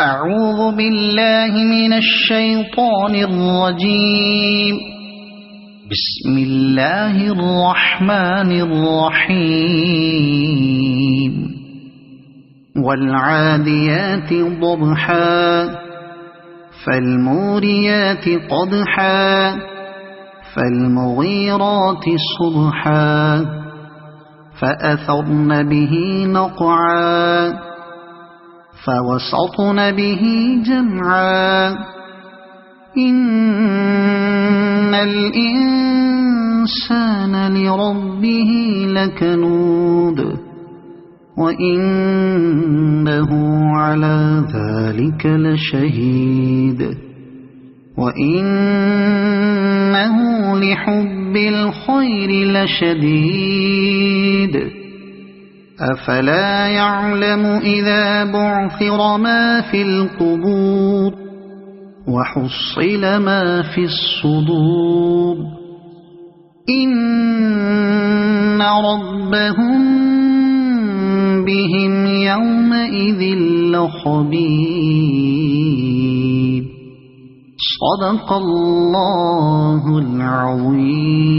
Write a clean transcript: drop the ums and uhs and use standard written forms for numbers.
أعوذ بالله من الشيطان الرجيم. بسم الله الرحمن الرحيم. والعاديات ضبحا فالموريات قدحا فالمغيرات صبحا فأثرن به نقعا فوسطن به جمعا إن الإنسان لربه لكنود وإنه على ذلك لشهيد وإنه لحب الخير لشديد أفلا يعلم إذا بعثر ما في القبور وحصل ما في الصدور إن ربهم بهم يومئذ لخبير. صدق الله العظيم.